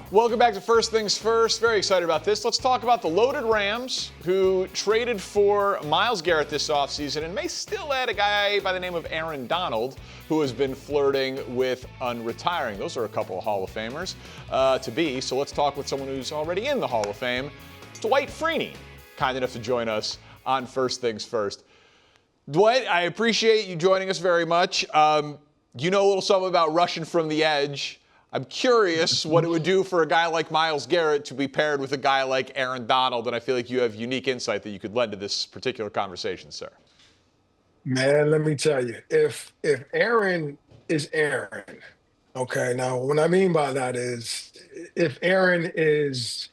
Welcome back to First Things First. Very excited about this. Let's talk about the loaded Rams who traded for Myles Garrett this offseason and may still add a guy by the name of Aaron Donald who has been flirting with unretiring. Those are a couple of Hall of Famers to be. So let's talk with someone who's already in the Hall of Fame, Dwight Freeney, kind enough to join us on First Things First. Dwight, I appreciate you joining us very much. You know a little something about rushing from the edge. I'm curious what it would do for a guy like Myles Garrett to be paired with a guy like Aaron Donald, and I feel like you have unique insight that you could lend to this particular conversation, sir. Man, let me tell you, if Aaron is Aaron, okay, now what I mean by that is if Aaron is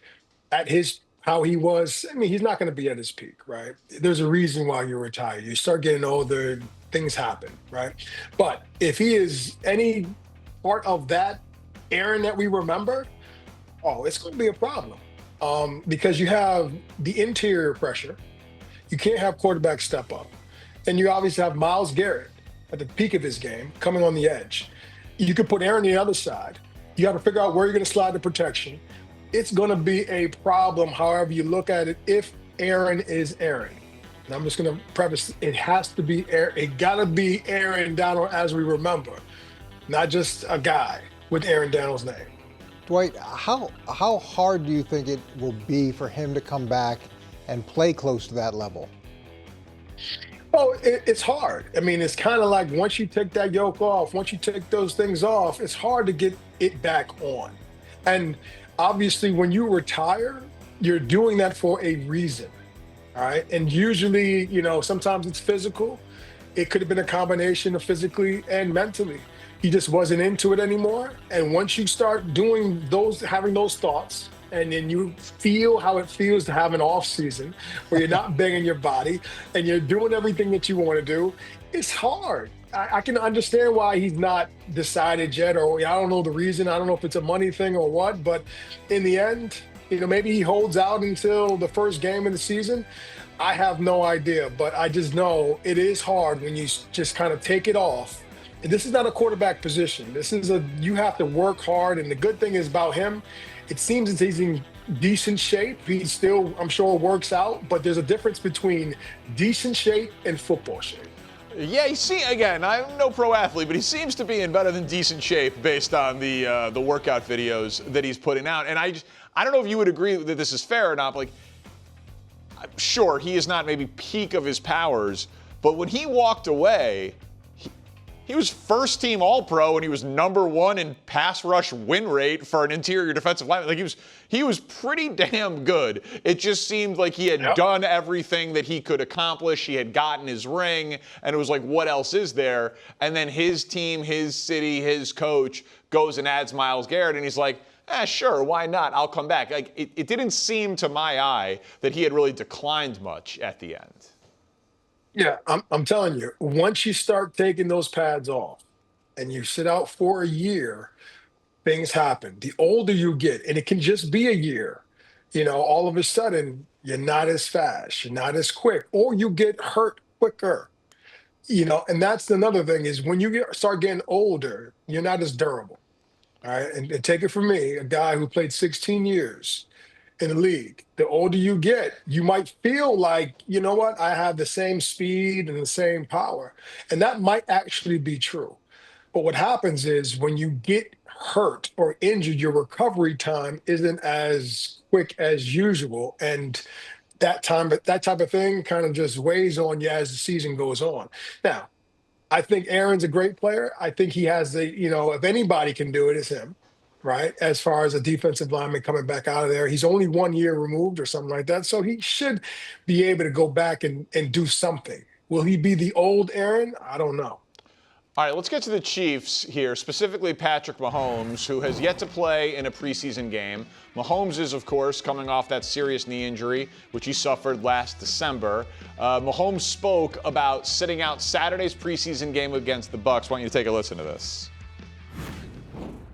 at his how he was, I mean, he's not going to be at his peak, right? There's a reason why you retire. You start getting older, things happen, right? But if he is any part of that Aaron that we remember, oh, it's going to be a problem because you have the interior pressure. You can't have quarterback step up. And you obviously have Myles Garrett at the peak of his game coming on the edge. You could put Aaron on the other side. You got to figure out where you're going to slide the protection. It's going to be a problem, however you look at it, if Aaron is Aaron. And I'm just going to preface, it has to be Aaron. It got to be Aaron Donald as we remember, not just a guy with Aaron Donald's name. Dwight, how hard do you think it will be for him to come back and play close to that level? Oh, it's hard. I mean, it's kind of like once you take that yoke off, once you take those things off, it's hard to get it back on. And obviously, when you retire, you're doing that for a reason, all right? And usually, you know, sometimes it's physical. It could have been a combination of physically and mentally. He just wasn't into it anymore. And once you start doing those, having those thoughts, and then you feel how it feels to have an off season where you're not banging your body and you're doing everything that you want to do, it's hard. I can understand why he's not decided yet, or I don't know the reason. I don't know if it's a money thing or what, but in the end, you know, maybe he holds out until the first game of the season. I have no idea, but I just know it is hard when you just kind of take it off. And this is not a quarterback position. You have to work hard. And the good thing is about him, it seems that he's in decent shape. He still, I'm sure, works out, but there's a difference between decent shape and football shape. Yeah, you see, again, I'm no pro athlete, but he seems to be in better than decent shape based on the workout videos that he's putting out. And I don't know if you would agree that this is fair or not, but like, sure, he is not maybe peak of his powers, but when he walked away, he was first-team All-Pro, and he was #1 in pass rush win rate for an interior defensive lineman. Like he was pretty damn good. It just seemed like he had done everything that he could accomplish. He had gotten his ring, and it was like, what else is there? And then his team, his city, his coach goes and adds Myles Garrett, and he's like, sure, why not? I'll come back. Like it didn't seem to my eye that he had really declined much at the end. Yeah, I'm telling you, once you start taking those pads off and you sit out for a year, things happen. The older you get, and it can just be a year, you know, all of a sudden you're not as fast, you're not as quick, or you get hurt quicker. You know, and that's another thing is when you start getting older, you're not as durable. All right. And take it from me, a guy who played 16 years in the league. The older you get, you might feel like, you know what, I have the same speed and the same power. And that might actually be true. But what happens is when you get hurt or injured, your recovery time isn't as quick as usual. And that type of thing kind of just weighs on you as the season goes on. Now, I think Aaron's a great player. I think he has if anybody can do it, it's him. Right, as far as a defensive lineman coming back out of there. He's only 1 year removed or something like that. So he should be able to go back and do something. Will he be the old Aaron? I don't know. All right, let's get to the Chiefs here, specifically Patrick Mahomes, who has yet to play in a preseason game. Mahomes is, of course, coming off that serious knee injury, which he suffered last December. Mahomes spoke about sitting out Saturday's preseason game against the Bucs. Why don't you take a listen to this?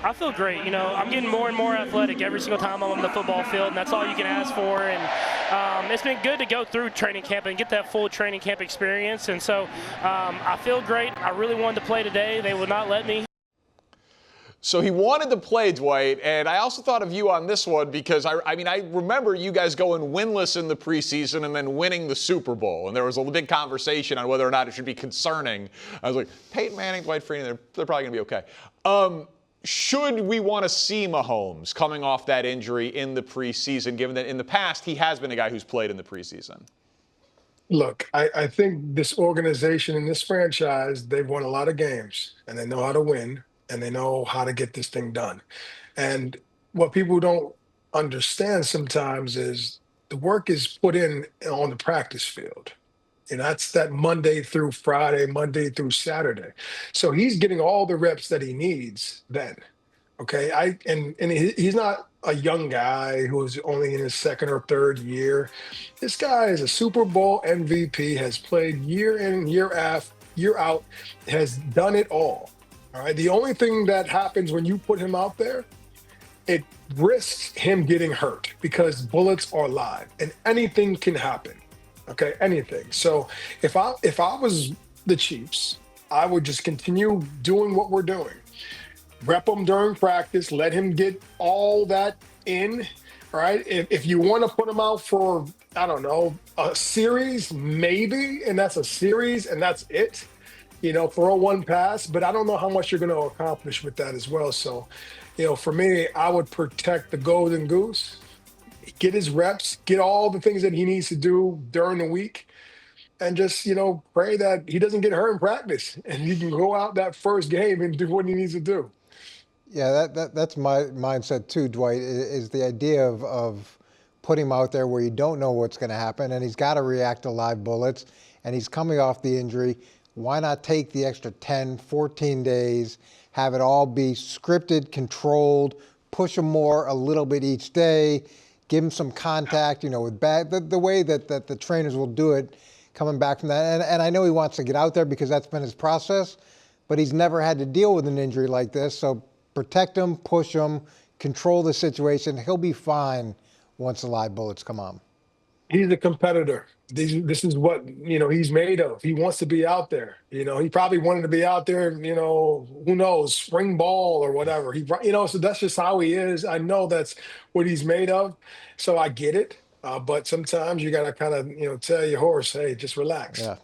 I feel great. You know, I'm getting more and more athletic every single time I'm on the football field, and that's all you can ask for. And it's been good to go through training camp and get that full training camp experience. And so I feel great. I really wanted to play today. They would not let me. So he wanted to play, Dwight, and I also thought of you on this one because, I remember you guys going winless in the preseason and then winning the Super Bowl, and there was a big conversation on whether or not it should be concerning. I was like, Peyton Manning, Dwight Freeney, they're probably going to be okay. Should we want to see Mahomes coming off that injury in the preseason, given that in the past he has been a guy who's played in the preseason? Look, I think this organization and this franchise, they've won a lot of games, and they know how to win, and they know how to get this thing done. And what people don't understand sometimes is the work is put in on the practice field. And that's that Monday through Friday, Monday through Saturday. So he's getting all the reps that he needs then. Okay. He's not a young guy who's only in his second or third year. This guy is a Super Bowl MVP, has played year in, year out, has done it all. All right. The only thing that happens when you put him out there, it risks him getting hurt because bullets are live and anything can happen. Okay, anything. So if I was the Chiefs, I would just continue doing what we're doing. Rep him during practice, let him get all that in. All right. If you want to put him out for, I don't know, a series, maybe, and that's a series and that's it. Throw one pass, but I don't know how much you're going to accomplish with that as well. So, for me, I would protect the golden goose, get his reps, get all the things that he needs to do during the week, and just, pray that he doesn't get hurt in practice and he can go out that first game and do what he needs to do. Yeah, that's my mindset too, Dwight, is the idea of putting him out there where you don't know what's going to happen, and he's got to react to live bullets, and he's coming off the injury. Why not take the extra 10, 14 days, have it all be scripted, controlled, push him more a little bit each day, give him some contact, with the way that the trainers will do it coming back from that. And I know he wants to get out there because that's been his process, but he's never had to deal with an injury like this. So protect him, push him, control the situation. He'll be fine once the live bullets come on. He's a competitor. This is what, he's made of. He wants to be out there. He probably wanted to be out there, who knows, spring ball or whatever. So that's just how he is. I know that's what he's made of. So I get it. But sometimes you got to kind of, tell your horse, hey, just relax. Yeah.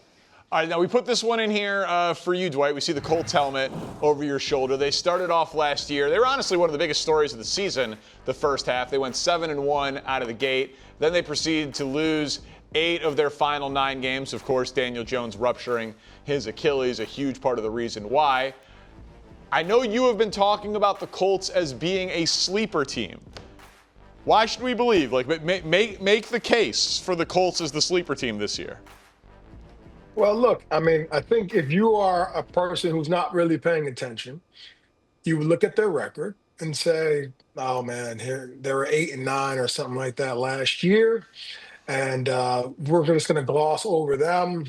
All right, now we put this one in here for you, Dwight. We see the Colts helmet over your shoulder. They started off last year. They were honestly one of the biggest stories of the season the first half. They went 7-1 out of the gate. Then they proceeded to lose 8 of their final 9 games. Of course, Daniel Jones rupturing his Achilles, a huge part of the reason why. I know you have been talking about the Colts as being a sleeper team. Why should we believe? Make the case for the Colts as the sleeper team this year. Well, look, I think if you are a person who's not really paying attention, you would look at their record and say, oh man, here they were 8-9 or something like that last year. And we're just going to gloss over them,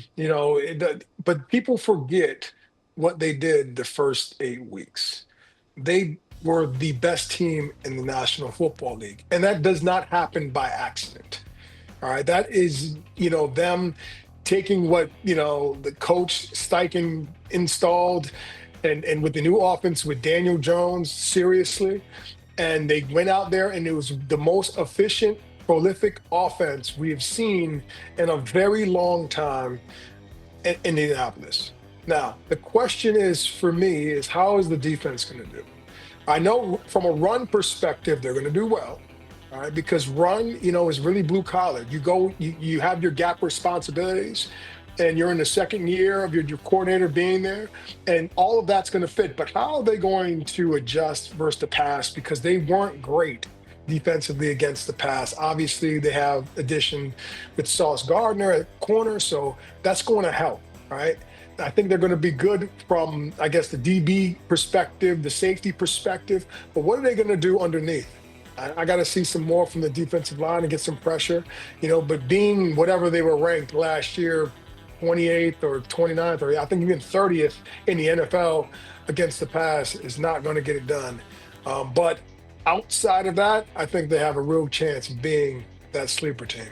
but people forget what they did the first 8 weeks. They were the best team in the National Football League. And that does not happen by accident. All right. That is, them taking what, the coach Steichen installed and with the new offense with Daniel Jones seriously. And they went out there and it was the most efficient, prolific offense we have seen in a very long time in Indianapolis. Now, the question is for me is how is the defense going to do? I know from a run perspective, they're going to do well. All right, because run, is really blue collar. You have your gap responsibilities, and you're in the second year of your coordinator being there, and all of that's going to fit. But how are they going to adjust versus the pass? Because they weren't great defensively against the pass. Obviously, they have addition with Sauce Gardner at corner, so that's going to help, right? I think they're going to be good from, I guess, the DB perspective, the safety perspective. But what are they going to do underneath? I got to see some more from the defensive line and get some pressure, but being whatever they were ranked last year, 28th or 29th, or I think even 30th in the NFL against the pass is not going to get it done. But outside of that, I think they have a real chance of being that sleeper team.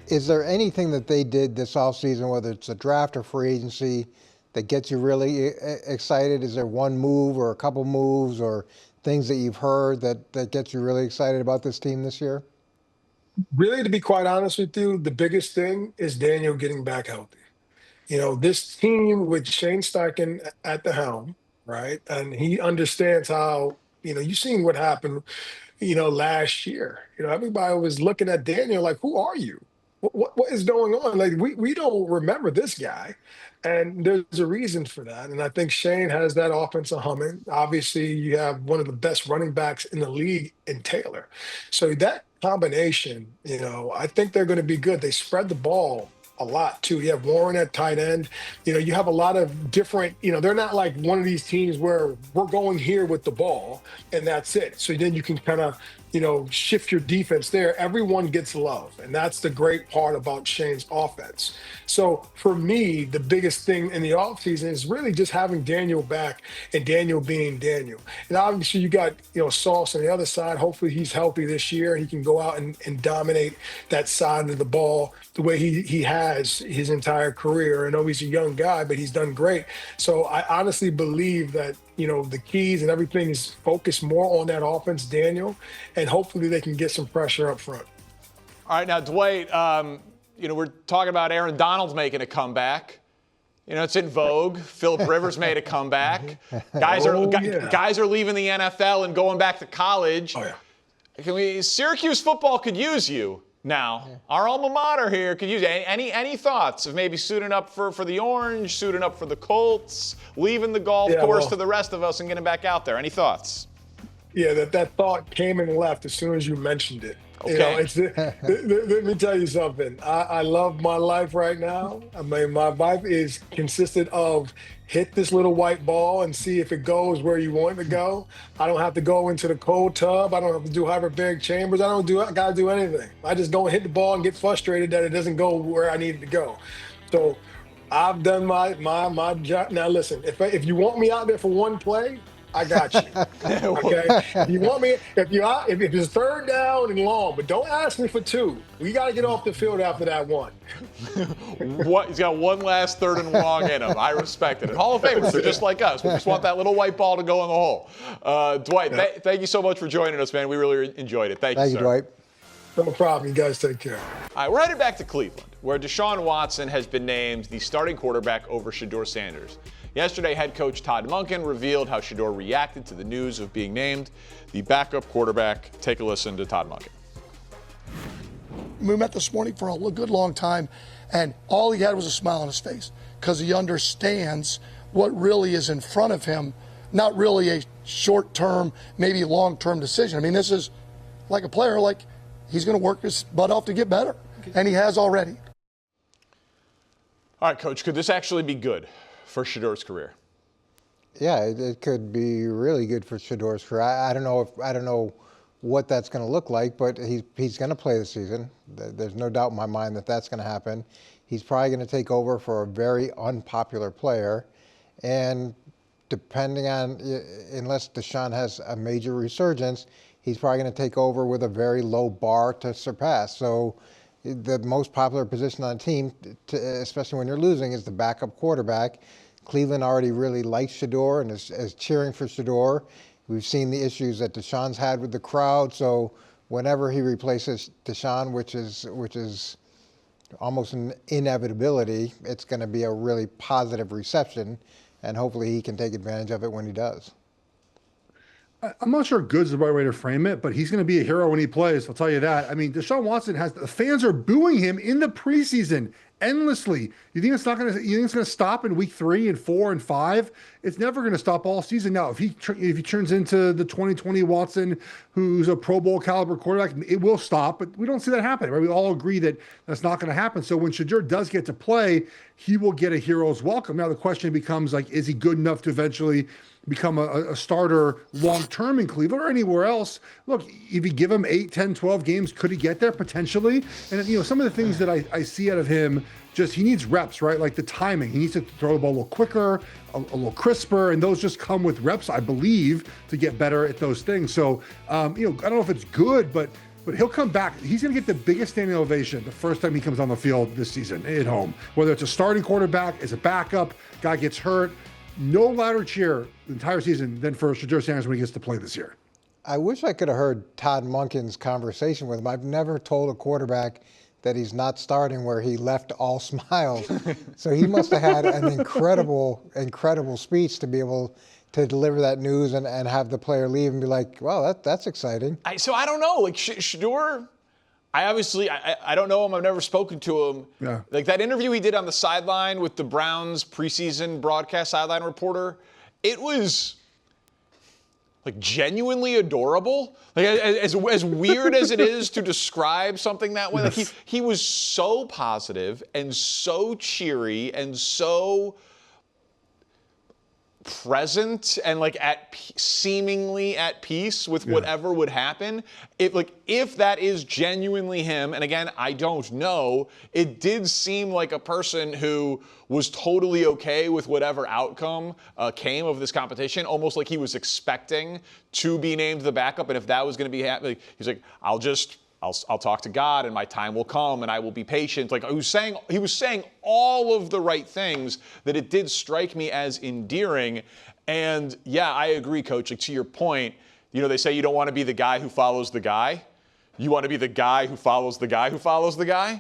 Is there anything that they did this offseason, whether it's a draft or free agency, that gets you really excited? Is there one move or a couple moves or things that you've heard that gets you really excited about this team this year? Really, to be quite honest with you, the biggest thing is Daniel getting back healthy. This team with Shane Steichen at the helm, right? And he understands how, you've seen what happened, last year. Everybody was looking at Daniel like, who are you? What is going on? Like, we don't remember this guy. And there's a reason for that. And I think Shane has that offensive humming. Obviously, you have one of the best running backs in the league in Taylor. So that combination, I think they're going to be good. They spread the ball a lot too. You have Warren at tight end. You have a lot of different, they're not like one of these teams where we're going here with the ball and that's it. So then you can kind of, shift your defense there. Everyone gets love. And that's the great part about Shane's offense. So for me, the biggest thing in the offseason is really just having Daniel back and Daniel being Daniel. And obviously you got, Sauce on the other side. Hopefully he's healthy this year. He can go out and dominate that side of the ball the way he has his entire career. I know he's a young guy, but he's done great. So I honestly believe that, the keys and everything is focused more on that offense, Daniel, and hopefully they can get some pressure up front. All right, now, Dwight, we're talking about Aaron Donald's making a comeback. It's in vogue. Phillip Rivers made a comeback. Guys are leaving the NFL and going back to college. Oh, yeah. Syracuse football could use you now. Yeah. Our alma mater here could use you. Any thoughts of maybe suiting up for the Orange, suiting up for the Colts, leaving the golf course to the rest of us and getting back out there? Any thoughts? Yeah, that thought came and left as soon as you mentioned it. Okay. Let me tell you something. I love my life right now. I mean, my life is consistent of hit this little white ball and see if it goes where you want it to go. I don't have to go into the cold tub. I don't have to do hyperbaric chambers. I got to do anything. I just go and hit the ball and get frustrated that it doesn't go where I need it to go. So I've done my job. Now listen, if you want me out there for one play, I got you. Okay. You want me if it's third down and long, but don't ask me for two. We got to get off the field after that one. He's got one last third and long in him. I respect it. And Hall of Famers are just like us. We just want that little white ball to go in the hole. Dwight, thank you so much for joining us, man. We really enjoyed it. Thank you, sir. Dwight. No problem. You guys take care. All right, we're headed back to Cleveland, where Deshaun Watson has been named the starting quarterback over Shedeur Sanders. Yesterday, head coach Todd Monken revealed how Shedeur reacted to the news of being named the backup quarterback. Take a listen to Todd Monken. We met this morning for a good long time, and all he had was a smile on his face because he understands what really is in front of him, not really a short-term, maybe long-term decision. I mean, this is like a player, like he's going to work his butt off to get better, and he has already. All right, Coach, could this actually be good for Shedeur's career? Yeah, it could be really good for Shedeur's career. I don't know what that's going to look like, but he's going to play the season. There's no doubt in my mind that that's going to happen. He's probably going to take over for a very unpopular player, and depending on, unless Deshaun has a major resurgence, he's probably going to take over with a very low bar to surpass. So the most popular position on a team, especially when you're losing, is the backup quarterback. Cleveland already really likes Shedeur and is cheering for Shedeur. We've seen the issues that Deshaun's had with the crowd. So whenever he replaces Deshaun, which is almost an inevitability, it's going to be a really positive reception, and hopefully he can take advantage of it when he does. I'm not sure good's the right way to frame it, but he's going to be a hero when he plays. I'll tell you that. I mean, Deshaun Watson the fans are booing him in the preseason endlessly. You think it's going to stop in week 3 and 4 and 5? It's never going to stop all season. Now, if he turns into the 2020 Watson, who's a Pro Bowl caliber quarterback, it will stop, but we don't see that happen, right? We all agree that that's not going to happen. So when Shedeur does get to play, he will get a hero's welcome. Now the question becomes, like, is he good enough to eventually become a starter long-term in Cleveland or anywhere else? Look, if you give him 8, 10, 12 games, could he get there potentially? And, some of the things that I see out of him, just he needs reps, right? Like the timing. He needs to throw the ball a little quicker, a little crisper, and those just come with reps, I believe, to get better at those things. So, I don't know if it's good, but but he'll come back. He's going to get the biggest standing ovation the first time he comes on the field this season at home. Whether it's a starting quarterback, as a backup, guy gets hurt, no louder cheer the entire season than for Shedeur Sanders when he gets to play this year. I wish I could have heard Todd Monken's conversation with him. I've never told a quarterback that he's not starting where he left all smiles. So he must have had an incredible speech to be able to deliver that news and have the player leave and be like, well, that's exciting. So I don't know. Like Shedeur, I don't know him. I've never spoken to him. Yeah. Like that interview he did on the sideline with the Browns preseason broadcast sideline reporter, it was like genuinely adorable. Like as weird as it is to describe something that way, like he was so positive and so cheery and so present and like seemingly at peace with whatever would happen. If that is genuinely him, and again, I don't know, it did seem like a person who was totally okay with whatever outcome came of this competition, almost like he was expecting to be named the backup, and if that was going to be happening, he's like, I'll talk to God and my time will come and I will be patient. Like he was saying all of the right things that it did strike me as endearing. And yeah, I agree, Coach. Like to your point, they say you don't want to be the guy who follows the guy. You want to be the guy who follows the guy who follows the guy.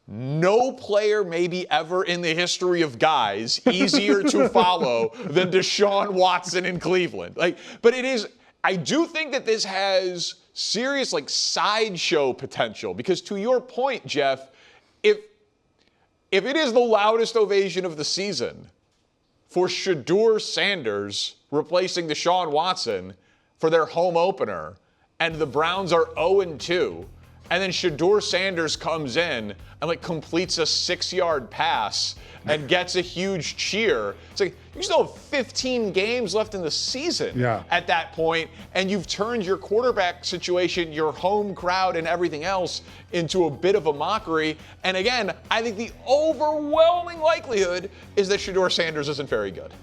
No player maybe ever in the history of guys easier to follow than Deshaun Watson in Cleveland. But it is, I do think that this has serious sideshow potential because to your point, Jeff, if it is the loudest ovation of the season for Shedeur Sanders replacing Deshaun Watson for their home opener and the Browns are 0-2 and then Shedeur Sanders comes in and completes a 6-yard pass and gets a huge cheer. It's like you still have 15 games left in the season at that point, and you've turned your quarterback situation, your home crowd, and everything else into a bit of a mockery. And again, I think the overwhelming likelihood is that Shedeur Sanders isn't very good.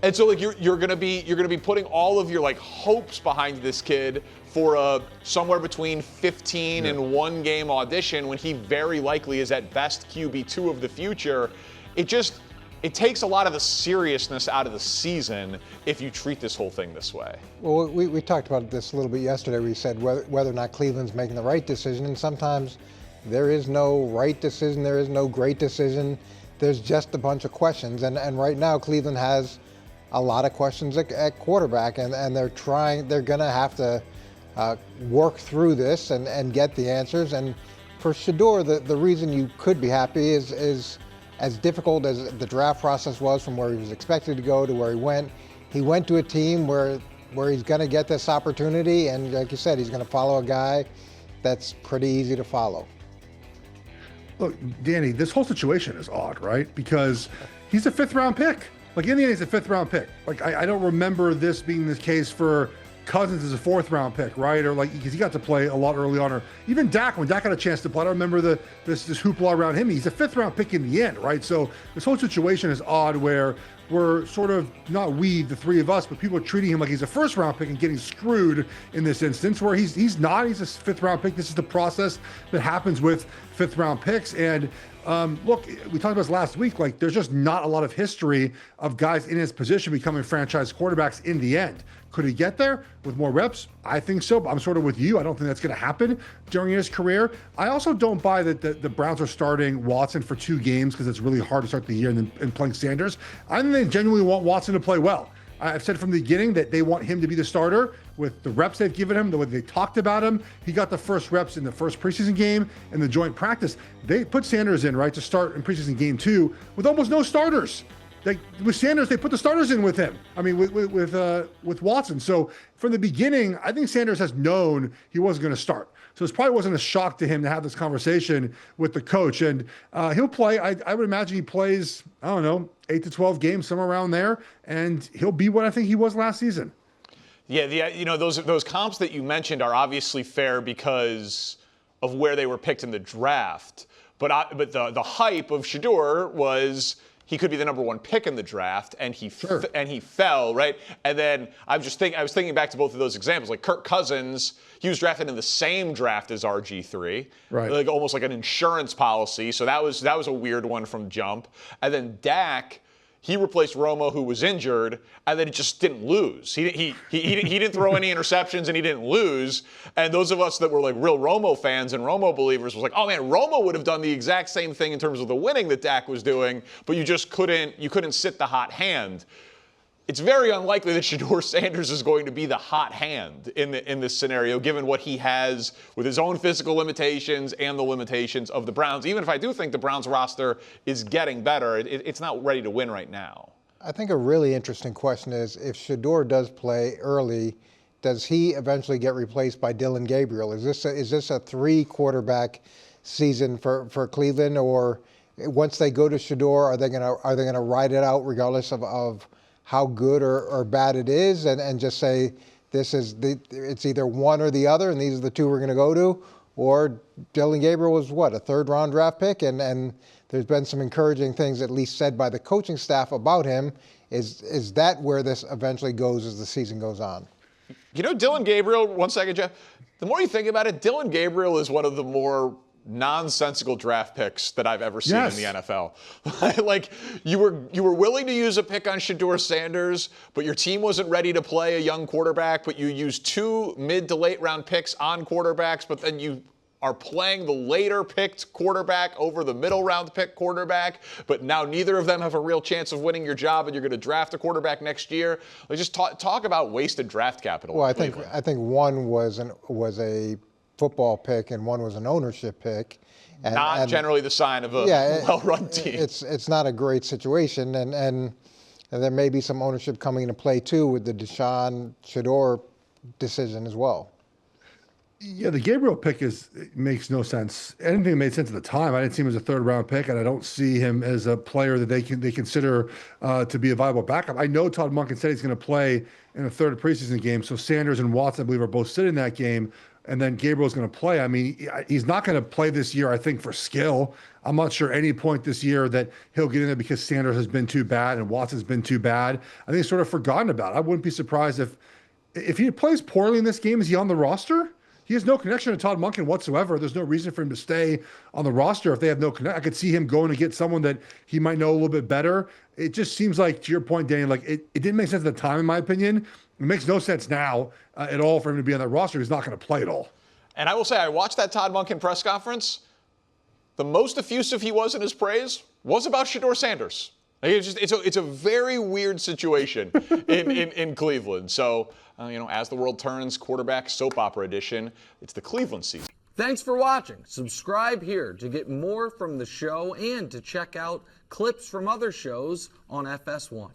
And so you're gonna be putting all of your hopes behind this kid for a somewhere between 15 and 1 game audition when he very likely is at best QB2 of the future. It takes a lot of the seriousness out of the season if you treat this whole thing this way. Well, we talked about this a little bit yesterday. We said whether or not Cleveland's making the right decision, and sometimes there is no right decision, there is no great decision. There's just a bunch of questions, and right now Cleveland has a lot of questions at quarterback, and they're going to have to work through this and get the answers. And for Shedeur, the reason you could be happy is as difficult as the draft process was from where he was expected to go to where he went to a team where he's going to get this opportunity, and like you said, he's going to follow a guy that's pretty easy to follow. Look, Danny, this whole situation is odd, right? Because he's a 5th-round pick. Indiana's a 5th-round pick. I don't remember this being the case for Cousins as a 4th-round pick, right? Or because he got to play a lot early on, or even Dak, when Dak got a chance to play. I don't remember this hoopla around him. He's a 5th-round pick in the end, right? So this whole situation is odd where we're sort of, not we, the three of us, but people are treating him like he's a 1st-round pick and getting screwed in this instance where he's not. He's a 5th-round pick. This is the process that happens with 5th-round picks. And look, we talked about this last week. There's just not a lot of history of guys in his position becoming franchise quarterbacks in the end. Could he get there with more reps? I think so, but I'm sort of with you. I don't think that's going to happen during his career. I also don't buy that the Browns are starting Watson for 2 games because it's really hard to start the year and playing Sanders. I think they genuinely want Watson to play well. I've said from the beginning that they want him to be the starter with the reps they've given him, the way they talked about him. He got the first reps in the first preseason game and the joint practice. They put Sanders in, right, to start in preseason game 2 with almost no starters. With Sanders, they put the starters in with him. I mean, with Watson. So from the beginning, I think Sanders has known he wasn't going to start. So it probably wasn't a shock to him to have this conversation with the coach. And he'll play. I would imagine he plays, 8 to 12 games, somewhere around there. And he'll be what I think he was last season. Yeah, those comps that you mentioned are obviously fair because of where they were picked in the draft. But the hype of Shedeur was he could be the number 1 pick in the draft, and he fell, right? And then I was thinking back to both of those examples. Like Kirk Cousins, he was drafted in the same draft as RG3, right? Like almost like an insurance policy. So that was a weird one from jump. And then Dak, he replaced Romo, who was injured, and then he just didn't lose. He didn't throw any interceptions, and he didn't lose. And those of us that were like real Romo fans and Romo believers was like, oh man, Romo would have done the exact same thing in terms of the winning that Dak was doing, but you just couldn't sit the hot hand. It's very unlikely that Shedeur Sanders is going to be the hot hand in this scenario, given what he has with his own physical limitations and the limitations of the Browns. Even if I do think the Browns roster is getting better, it's not ready to win right now. I think a really interesting question is, if Shedeur does play early, does he eventually get replaced by Dylan Gabriel? Is this a 3-quarterback season for Cleveland, or once they go to Shedeur, are they gonna ride it out regardless of how good or bad it is, and just say it's either one or the other, and these are the 2 we're going to go to? Or Dylan Gabriel was a 3rd-round draft pick, and there's been some encouraging things at least said by the coaching staff about him. Is that where this eventually goes as the season goes on? You know, Dylan Gabriel, one second, Jeff. The more you think about it, Dylan Gabriel is one of the more nonsensical draft picks that I've ever seen in the NFL. Like, you were willing to use a pick on Shedeur Sanders, but your team wasn't ready to play a young quarterback, but you used 2 mid to late round picks on quarterbacks, but then you are playing the later picked quarterback over the middle round pick quarterback, but now neither of them have a real chance of winning your job, and you're going to draft a quarterback next year. Like, just talk about wasted draft capital. Well, I think one was a football pick and one was an ownership pick. And generally the sign of a well-run team. It's not a great situation, and there may be some ownership coming into play too with the Deshaun Shedeur decision as well. Yeah, the Gabriel pick makes no sense. Anything that made sense at the time. I didn't see him as a 3rd-round pick, and I don't see him as a player that they consider to be a viable backup. I know Todd Monken said he's going to play in a 3rd preseason game, so Sanders and Watson, I believe, are both sitting in that game. And then Gabriel's going to play. I mean, he's not going to play this year, I think, for skill. I'm not sure any point this year that he'll get in there because Sanders has been too bad and Watson's been too bad. I think he's sort of forgotten about. I wouldn't be surprised if he plays poorly in this game. Is he on the roster? He has no connection to Todd Monken whatsoever. There's no reason for him to stay on the roster if they have no connection. I could see him going to get someone that he might know a little bit better. It just seems like, to your point, Danny, like it didn't make sense at the time, in my opinion. It makes no sense now at all for him to be on that roster. He's not going to play at all. And I will say, I watched that Todd Monken press conference. The most effusive he was in his praise was about Shedeur Sanders. Like, it's a very weird situation in Cleveland. So, as the world turns, quarterback soap opera edition, it's the Cleveland season. Thanks for watching. Subscribe here to get more from the show and to check out clips from other shows on FS1.